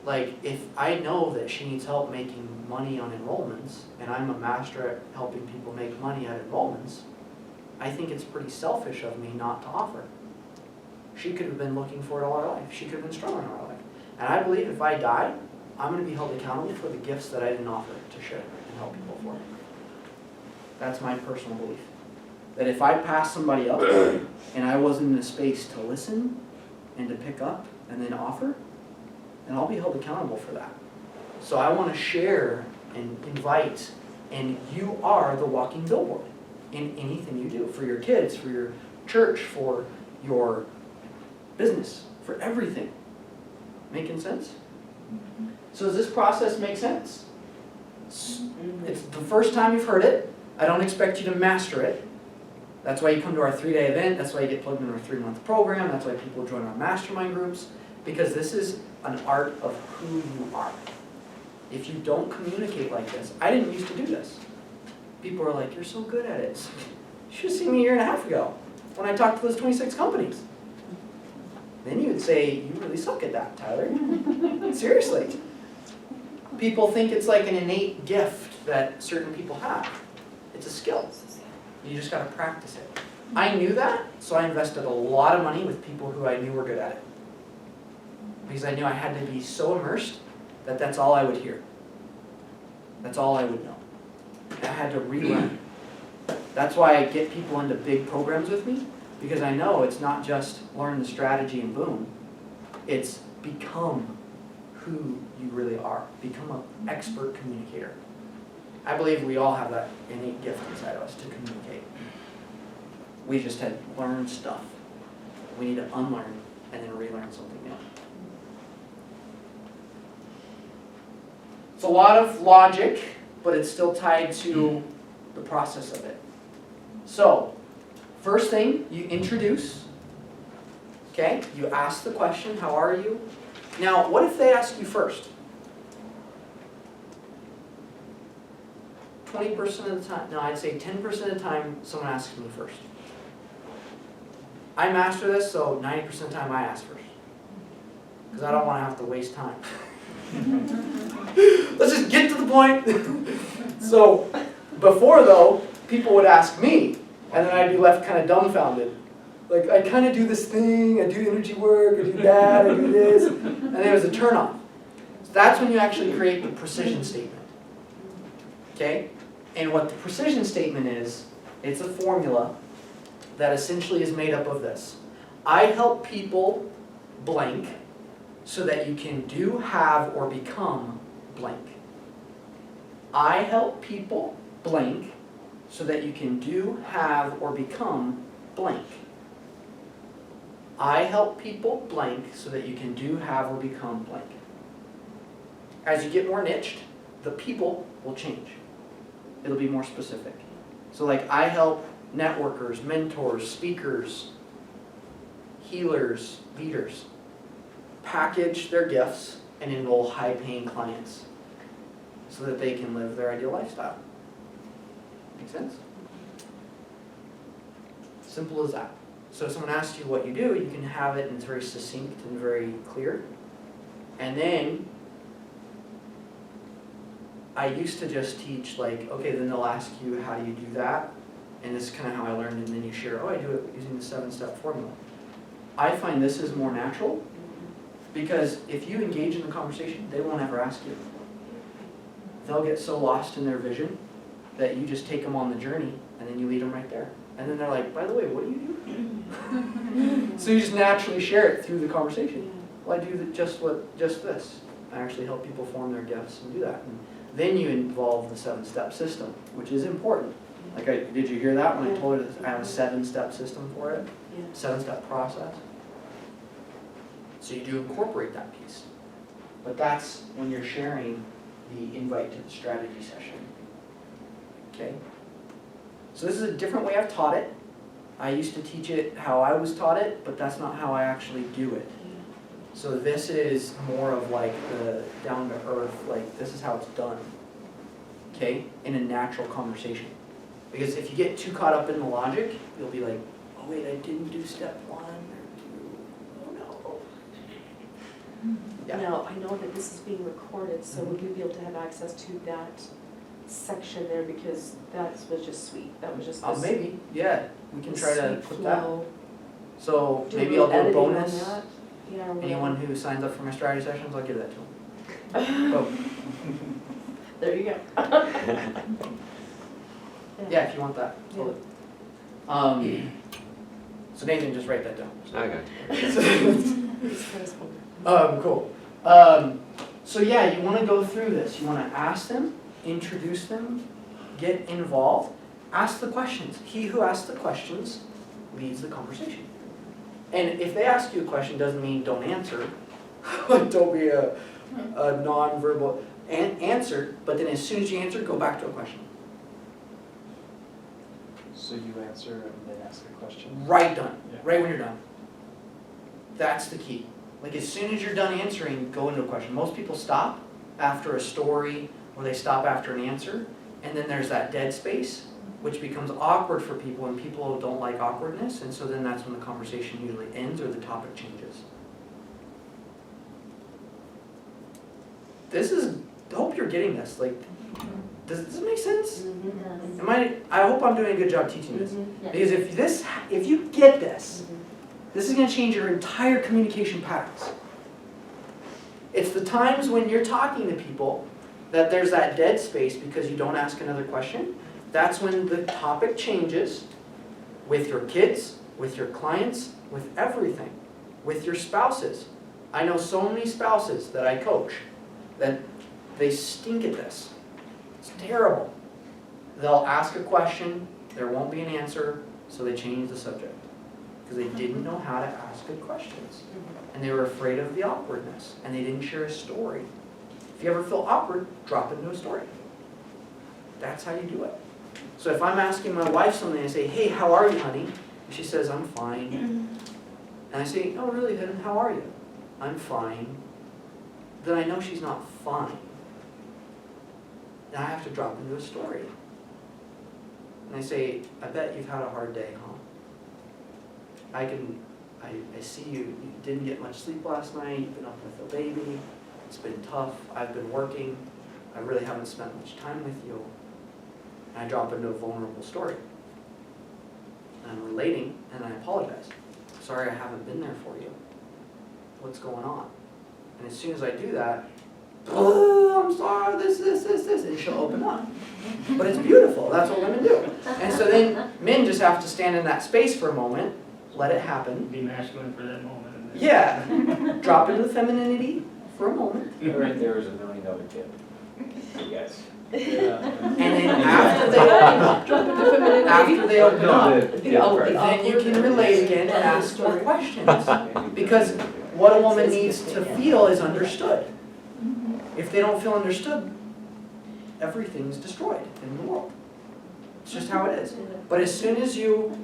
Like, if I know that she needs help making money on enrollments, and I'm a master at helping people make money at enrollments, I think it's pretty selfish of me not to offer. She could have been looking for it all her life. She could have been struggling all her life. And I believe if I die, I'm going to be held accountable for the gifts that I didn't offer to share and help people for. That's my personal belief. That if I pass somebody up and I wasn't in a space to listen and to pick up and then offer, then I'll be held accountable for that. So I want to share and invite, and you are the walking billboard in anything you do, for your kids, for your church, for your business, for everything. Making sense? So does this process make sense? It's the first time you've heard it. I don't expect you to master it. That's why you come to our 3-day event. That's why you get plugged into our 3-month program. That's why people join our mastermind groups, because this is an art of who you are. If you don't communicate like this, I didn't used to do this. People are like, you're so good at it. You should have seen me a year and a half ago when I talked to those 26 companies. Then you would say, you really suck at that, Tyler. Seriously. People think it's like an innate gift that certain people have. It's a skill. You just got to practice it. I knew that, so I invested a lot of money with people who I knew were good at it. Because I knew I had to be so immersed that that's all I would hear. That's all I would know. I had to relearn. That's why I get people into big programs with me, because I know it's not just learn the strategy and boom. It's become who you really are. Become an expert communicator. I believe we all have that innate gift inside of us to communicate. We just had learned stuff. We need to unlearn and then relearn something new. It's a lot of logic, but it's still tied to the process of it. So, first thing, you introduce. Okay? You ask the question, how are you? Now, what if they ask you first? 20% of the time, no, I'd say 10% of the time someone asks me first. I master this, so 90% of the time I ask first. Because I don't want to have to waste time. Let's just get to the point. So, before though, people would ask me, and then I'd be left kind of dumbfounded. Like, I kind of do this thing, I do energy work, I do that, I do this, and then it was a turn-off. So that's when you actually create the precision statement. Okay? And what the precision statement is, it's a formula that essentially is made up of this. I help people blank so that you can do, have, or become blank. I help people blank so that you can do, have, or become blank. I help people blank so that you can do, have, or become blank. As you get more niched, the people will change. It'll be more specific. So like, I help networkers, mentors, speakers, healers, leaders package their gifts and enroll high-paying clients so that they can live their ideal lifestyle. Make sense? Simple as that. So if someone asks you what you do, you can have it and it's very succinct and very clear. And then I used to just teach like, okay, then they'll ask you, how do you do that? And this is kind of how I learned, and then you share, oh, I do it using the 7-step formula. I find this is more natural because if you engage in the conversation, they won't ever ask you. They'll get so lost in their vision that you just take them on the journey and then you lead them right there. And then they're like, by the way, what do you do? So you just naturally share it through the conversation. Well, I do just this. I actually help people form their gifts and do that. And then you involve the 7-step system, which is important. Like, did you hear that when I told her that I have a 7-step system for it? 7-step process. So you do incorporate that piece. But that's when you're sharing the invite to the strategy session. Okay? So this is a different way I've taught it. I used to teach it how I was taught it, but that's not how I actually do it. So this is more of like the down to earth, like this is how it's done. Okay? In a natural conversation. Because if you get too caught up in the logic, you'll be like, oh wait, I didn't do step 1 or 2. Oh no. Yeah. Now, I know that this is being recorded, so would we be able to have access to that section there, because that was just sweet, that was just. Maybe, yeah, we can try to put that. Flow. So Do maybe a I'll do a editing on bonus. that. Yeah, or Anyone whatever. who signs up for my strategy sessions, I'll give that to them. Oh, There you go. yeah, if you want that, Yeah. totally. So Nathan, just write that down. Okay. It's kind of fun. Cool. So yeah, you want to go through this. You want to ask them, introduce them, get involved, ask the questions. He who asks the questions leads the conversation. And if they ask you a question, doesn't mean don't answer. Don't be a non-verbal answer. But then as soon as you answer, go back to a question. So you answer and then ask a question? Right done. Yeah. Right when you're done. That's the key. Like as soon as you're done answering, go into a question. Most people stop after a story or they stop after an answer, and then there's that dead space, which becomes awkward for people, and people don't like awkwardness, and so then that's when the conversation usually ends or the topic changes. I hope you're getting this. Like, does this make sense? I hope I'm doing a good job teaching this. Because if you get this, this is going to change your entire communication patterns. It's the times when you're talking to people that there's that dead space because you don't ask another question. That's when the topic changes with your kids, with your clients, with everything, with your spouses. I know so many spouses that I coach that they stink at this. It's terrible. They'll ask a question, there won't be an answer, so they change the subject. Because they didn't know how to ask good questions. And they were afraid of the awkwardness, and they didn't share a story. If you ever feel awkward, drop into a story. That's how you do it. So if I'm asking my wife something, I say, hey, how are you, honey? And she says, I'm fine. And I say, oh, really, honey, how are you? I'm fine. Then I know she's not fine. Then I have to drop into a story. And I say, I bet you've had a hard day, huh? I see you didn't get much sleep last night, you've been up with the baby, it's been tough, I've been working, I really haven't spent much time with you. And I drop into a vulnerable story. And I'm relating, and I apologize. Sorry I haven't been there for you. What's going on? And as soon as I do that, oh, I'm sorry, this, and she'll open up. But it's beautiful, that's what women do. And so then men just have to stand in that space for a moment, let it happen. Be masculine for that moment. And then Yeah, drop into the femininity for a moment. Right there is $1 million tip. Yes. And then after they open up, then you can relate again and ask more questions. Because what a woman needs to feel is understood. If they don't feel understood, everything's destroyed in the world. It's just how it is. But as soon as you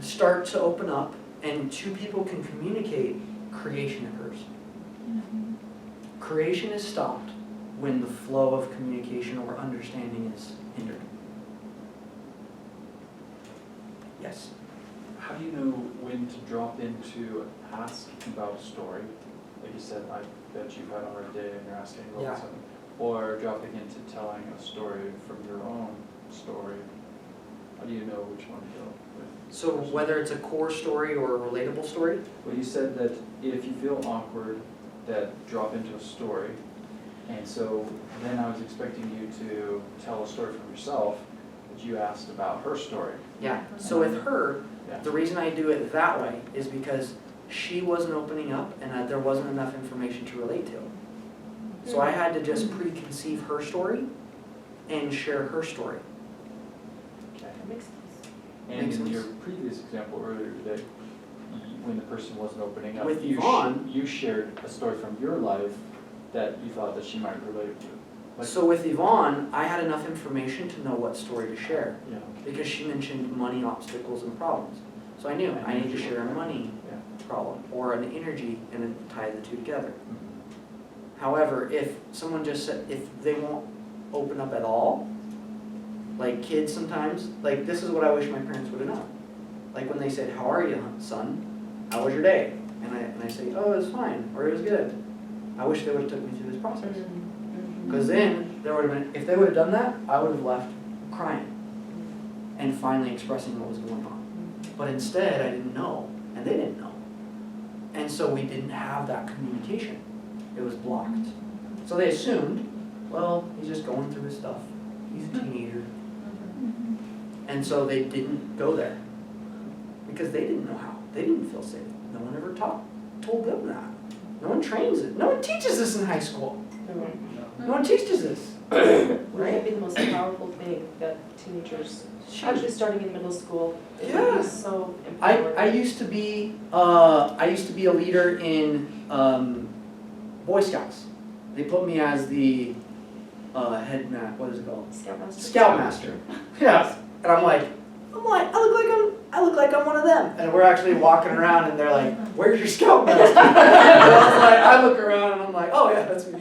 start to open up and two people can communicate, creation occurs. Creation is stopped when the flow of communication or understanding is hindered. Yes? How do you know when to drop into ask about a story? Like you said, I bet you've had a hard day and you're asking about Yeah. something. Or dropping into telling a story from your own story. How do you know which one to go with? So whether it's a core story or a relatable story? Well, you said that if you feel awkward, that drop into a story. And so then I was expecting you to tell a story from yourself, but you asked about her story. Yeah. So with her, Yeah. the reason I do it that way is because she wasn't opening up and that there wasn't enough information to relate to. So I had to just preconceive her story and share her story. Okay. That makes sense. And Makes in sense. your previous example earlier today, when the person wasn't opening up, With you Yvonne- you shared a story from your life that you thought that she might relate to. Like, So with Yvonne, I had enough information to know what story to share yeah, because she mentioned money obstacles and problems. So I knew I need to share a money yeah. problem or an energy and then tie the two together. Mhm. However, if someone just said, if they won't open up at all, like kids sometimes, like this is what I wish my parents would have known. Like when they said, how are you, son? How was your day? And I say, oh, it was fine, or it was good. I wish they would've took me through this process. Mhm. Because then, there would've been, if they would've done that, I would've left crying and finally expressing what was going on. But instead, I didn't know, and they didn't know. And so we didn't have that communication. It was blocked. So they assumed, well, he's just going through his stuff. He's a teenager. And so they didn't go there. Because they didn't know how. They didn't feel safe. No one ever told them that. No one trains it. No one teaches this in high school. No. No one teaches this. Would that be the most powerful thing that teenagers, actually starting in middle school, it would Yeah. be so empowering. I used to be a leader in Boy Scouts. They put me as the head what is it called? Scoutmaster. Scoutmaster. Yes. And I'm like, I look like I'm one of them. And we're actually walking around and they're like, where's your Scoutmaster? And I was like, I look around and I'm like, oh yeah, that's me.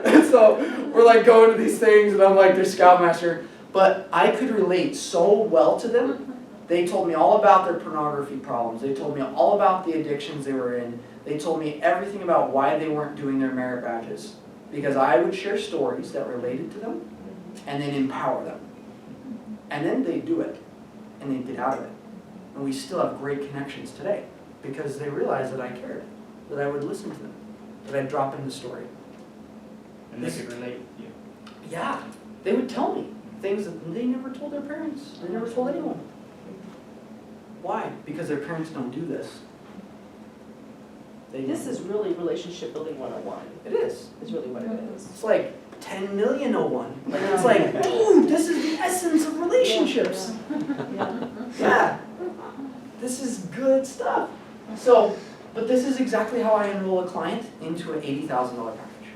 And so we're like going to these things and I'm like, there's Scoutmaster. But I could relate so well to them. They told me all about their pornography problems. They told me all about the addictions they were in. They told me everything about why they weren't doing their merit badges. Because I would share stories that related to them and then empower them. And then they do it and they get out of it. And we still have great connections today because they realized that I cared, that I would listen to them, that I'd drop in the story. And they could relate with you. Yeah, they would tell me things that they never told their parents. They never told anyone. Why? Because their parents don't do this. This is really relationship building 101, It is. is really what it is. It's like 10 million 01. Like, it's like, dude, this is the essence of relationships. Yeah. Yeah. This is good stuff. So, but this is exactly how I enroll a client into an $80,000 package.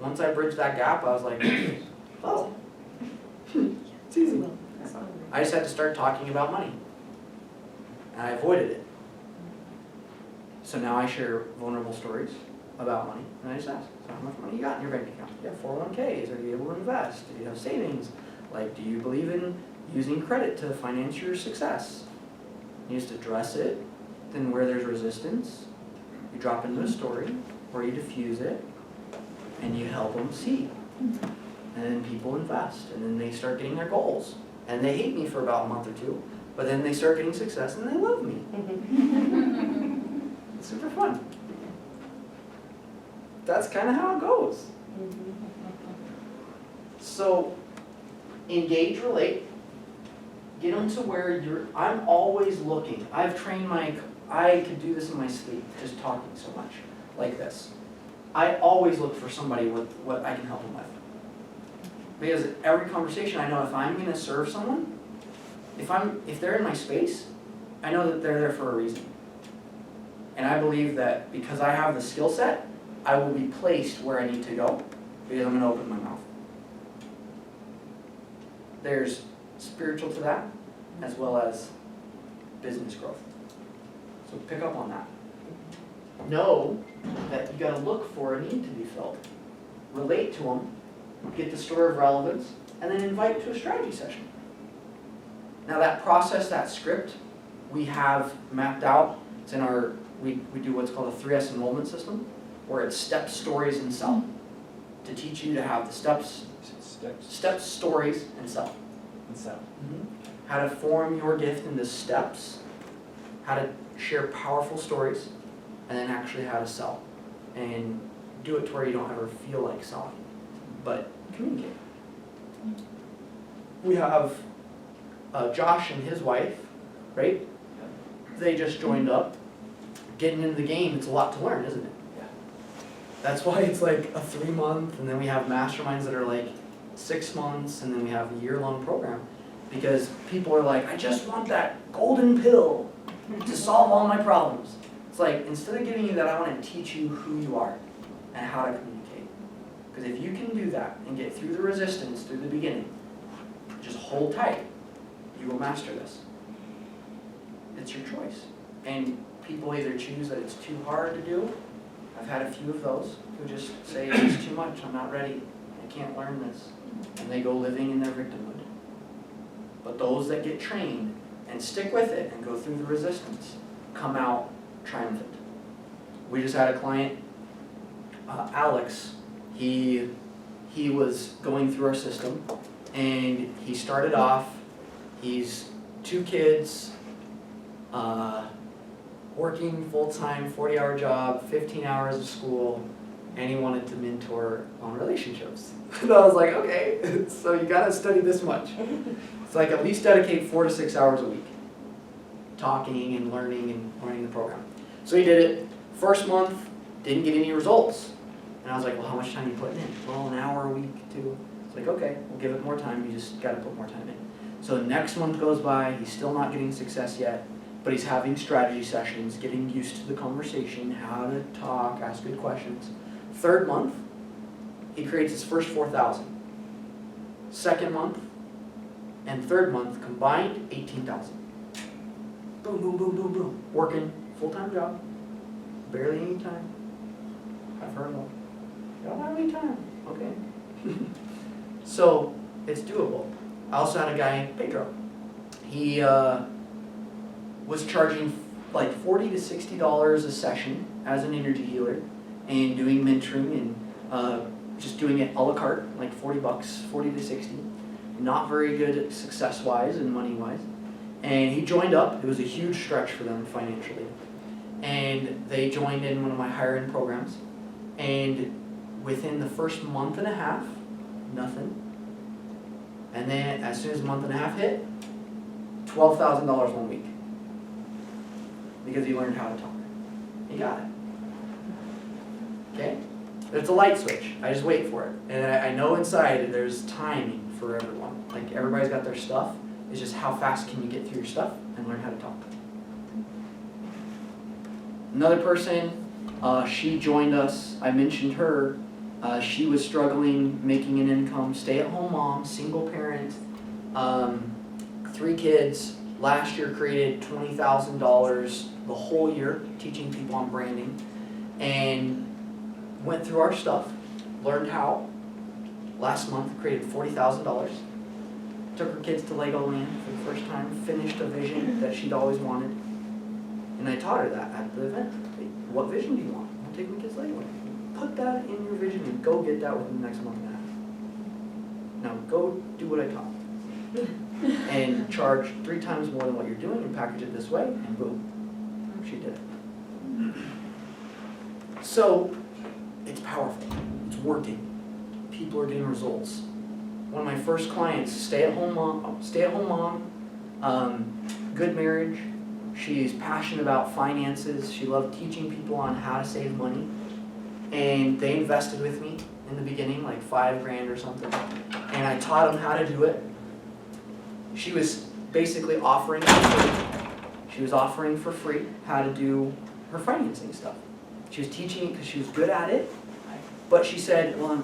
Once I bridged that gap, I was like, oh, it's easy. I just had to start talking about money. And I avoided it. So now I share vulnerable stories about money, and I just ask, so how much money you got in your bank account? Do you have 401ks? Are you able to invest? Do you have savings? Like, do you believe in using credit to finance your success? You just address it, then where there's resistance, you drop into a story, or you diffuse it, and you help them see. And then people invest, and then they start getting their goals. And they hate me for about a month or two, but then they start getting success and they love me. It's super fun. That's kind of how it goes. So, engage, relate, get them to where I'm always looking. I've trained I could do this in my sleep, just talking so much, like this. I always look for somebody with what I can help them with. Because every conversation, I know if I'm going to serve someone, if they're in my space, I know that they're there for a reason. And I believe that because I have the skill set, I will be placed where I need to go because I'm going to open my mouth. There's spiritual to that as well as business growth. So pick up on that. Know that you got to look for a need to be filled. Relate to them, get the story of relevance, and then invite to a strategy session. Now that process, that script, we have mapped out. It's in our, we do what's called a 3S enrollment system, where it's steps, stories, and sell. To teach you to have the steps, stories, and sell. How to form your gift into steps, how to share powerful stories, and then actually how to sell. And do it to where you don't ever feel like selling, but communicate. We have Josh and his wife, right? They just joined up. Getting into the game, it's a lot to learn, isn't it? Yeah. That's why it's like a 3-month, and then we have masterminds that are like 6 months, and then we have a year-long program. Because people are like, I just want that golden pill to solve all my problems. It's like, instead of giving you that, I want to teach you who you are and how to communicate. Because if you can do that and get through the resistance through the beginning, just hold tight, you will master this. It's your choice. And people either choose that it's too hard to do. I've had a few of those who just say, it's too much, I'm not ready, I can't learn this. And they go living in their victimhood. But those that get trained and stick with it and go through the resistance, come out triumphant. We just had a client, Alex, he was going through our system, and he started off, he's 2 kids, working full-time, 40-hour job, 15 hours of school, and he wanted to mentor on relationships. And I was like, okay, so you gotta study this much. It's like at least dedicate 4 to 6 hours a week, talking and learning the program. So he did it. First month, didn't get any results. And I was like, well, how much time are you putting in? Well, an hour a week, 2. It's like, okay, we'll give it more time, you just gotta put more time in. So the next month goes by, he's still not getting success yet, but he's having strategy sessions, getting used to the conversation, how to talk, ask good questions. 3rd month, he creates his first 4,000. 2nd month and 3rd month combined, 18,000. Boom, boom, boom, boom, boom. Working, full-time job, barely any time. I've heard them. Don't have any time. Okay. So it's doable. I also had a guy, Pedro. He was charging like $40 to $60 a session as an energy healer, and doing mentoring and just doing it a la carte, like $40, 40 to 60. Not very good success-wise and money-wise. And he joined up. It was a huge stretch for them financially. And they joined in one of my higher-end programs. And within the first month and a half, nothing. And then as soon as a month and a half hit, $12,000 1 week. Because he learned how to talk. He got it. Okay? It's a light switch. I just wait for it. And I know inside there's timing for everyone. Like everybody's got their stuff. It's just how fast can you get through your stuff and learn how to talk. Another person, she joined us. I mentioned her. She was struggling making an income, stay-at-home mom, single parent, 3 kids. Last year created $20,000 the whole year teaching people on branding, and went through our stuff, learned how. Last month created $40,000. Took her kids to Legoland for the first time, finished a vision that she'd always wanted. And I taught her that at the event. What vision do you want? I want to take my kids to Legoland. Put that in your vision and go get that within the next month and a half. Now go do what I taught. And charge 3 times more than what you're doing and package it this way, and boom, she did it. So it's powerful. It's working. People are getting results. One of my first clients, stay-at-home mom, good marriage. She's passionate about finances. She loved teaching people on how to save money. And they invested with me in the beginning, like $5,000 or something. And I taught them how to do it. She was basically offering for free. She was offering for free how to do her financing stuff. She was teaching it because she was good at it. But she said, well,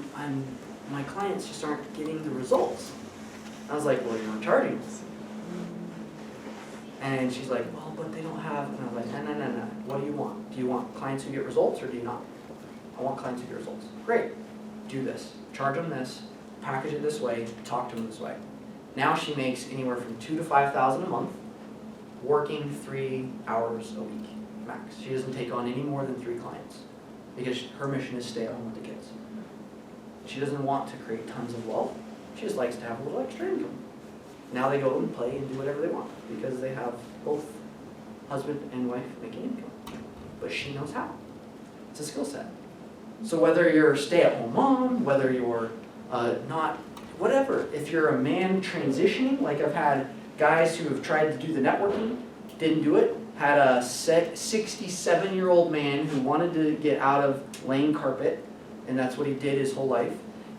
my clients just aren't getting the results. I was like, well, you're not charging us. And she's like, well, but they don't have, and I was like, no. What do you want? Do you want clients who get results or do you not? I want clients who get results. Great. Do this. Charge them this. Package it this way. Talk to them this way. Now she makes anywhere from $2,000 to $5,000 a month, working 3 hours a week max. She doesn't take on any more than 3 clients because her mission is to stay at home with the kids. She doesn't want to create tons of wealth. She just likes to have a little extra income. Now they go and play and do whatever they want because they have both husband and wife making income. But she knows how. It's a skill set. So whether you're a stay-at-home mom, whether you're not, whatever, if you're a man transitioning, like I've had guys who have tried to do the networking, didn't do it, had a 67-year-old man who wanted to get out of laying carpet, and that's what he did his whole life,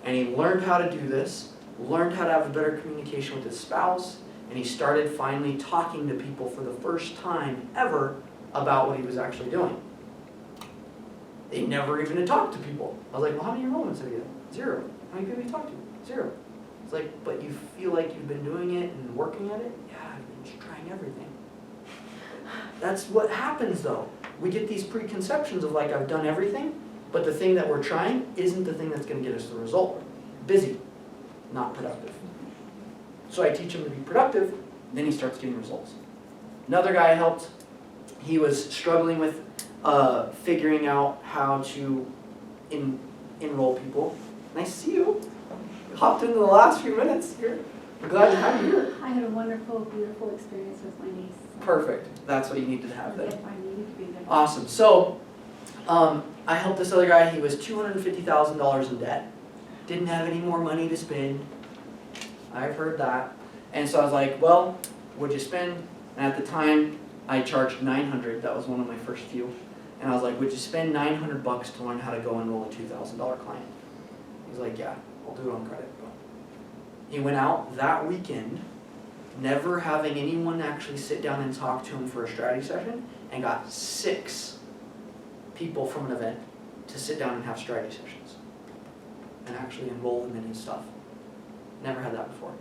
and he learned how to do this, learned how to have a better communication with his spouse, and he started finally talking to people for the first time ever about what he was actually doing. They never even had talked to people. I was like, well, how many enrollments have you done? 0. How many people have you talked to? 0. It's like, but you feel like you've been doing it and working at it? Yeah, I've been trying everything. That's what happens though. We get these preconceptions of like, I've done everything, but the thing that we're trying isn't the thing that's going to get us the result. Busy, not productive. So I teach him to be productive, then he starts getting results. Another guy I helped, he was struggling with figuring out how to enroll people. Nice to see you. Hopped into the last few minutes here. I'm glad to have you here. I had a wonderful, beautiful experience with my niece. So Perfect. That's what you need to have then. if I needed to be there. Awesome. So, I helped this other guy. He was $250,000 in debt. Didn't have any more money to spend. I've heard that. And so I was like, well, what'd you spend? And at the time, I charged $900. That was one of my first few. And I was like, would you spend $900 to learn how to go enroll a $2,000 client? He's like, yeah, I'll do it on credit. He went out that weekend, never having anyone actually sit down and talk to him for a strategy session, and got 6 people from an event to sit down and have strategy sessions and actually enroll them in his stuff. Never had that before.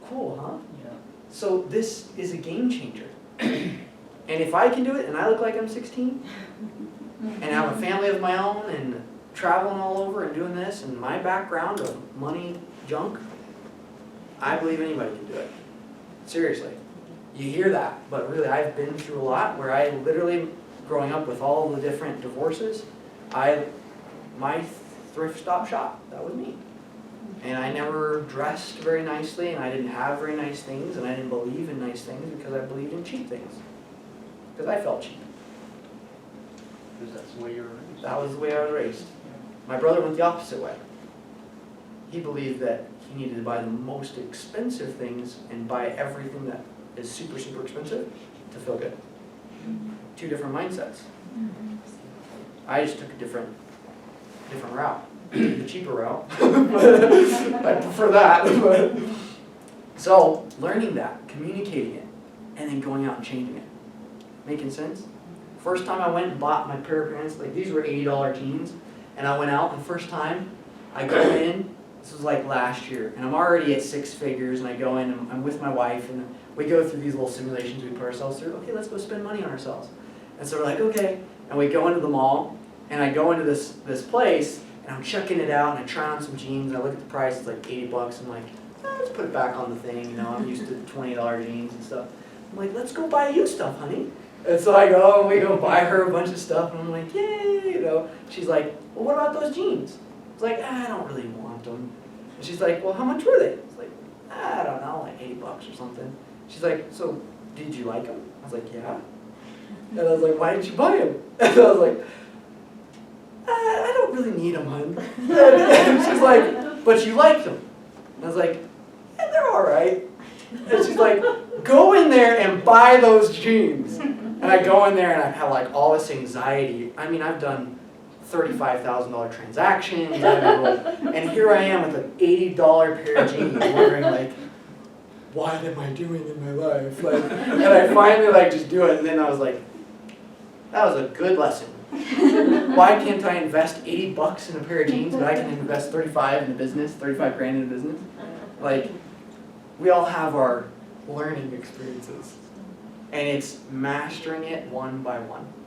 Cool, huh? Yeah. So this is a game changer. And if I can do it and I look like I'm 16 and have a family of my own and traveling all over and doing this and my background of money junk, I believe anybody can do it. Seriously. You hear that, but really I've been through a lot where I literally, growing up with all the different divorces, my thrift stop shop, that was me. And I never dressed very nicely, and I didn't have very nice things, and I didn't believe in nice things because I believed in cheap things. Because I felt cheap. Because that's the way you were raised. That was the way I was raised. My brother went the opposite way. He believed that he needed to buy the most expensive things and buy everything that is super, super expensive to feel good. 2 different mindsets. I just took a different route. The cheaper route. I prefer that. So, learning that, communicating it, and then going out and changing it. Making sense? First time I went and bought my pair of pants, like these were $80 jeans, and I went out and first time I go in, this was like last year, and I'm already at 6 figures, and I go in, and I'm with my wife, and we go through these little simulations we put ourselves through. Okay, let's go spend money on ourselves. And so we're like, okay, and we go into the mall, and I go into this place, and I'm checking it out, and I try on some jeans, and I look at the price, it's like $80, I'm like, let's put it back on the thing, you know, I'm used to $20 jeans and stuff. I'm like, let's go buy you stuff, honey. And so I go, and we go buy her a bunch of stuff, and I'm like, yay, you know. She's like, well, what about those jeans? It's like, I don't really want them. And she's like, well, how much were they? It's like, I don't know, like $80 or something. She's like, so did you like them? I was like, yeah. And I was like, why didn't you buy them? And I was like, I don't really need them, hon. And she's like, but you liked them. And I was like, yeah, they're all right. And she's like, go in there and buy those jeans. And I go in there and I have like all this anxiety. I mean, I've done $35,000 transactions, and here I am with an $80 pair of jeans, wondering like, what am I doing in my life? Like, and I finally like just do it, and then I was like, that was a good lesson. Why can't I invest $80 in a pair of jeans, but I can invest 35 in a business, 35 grand in a business? Like, we all have our learning experiences, and it's mastering it one by one.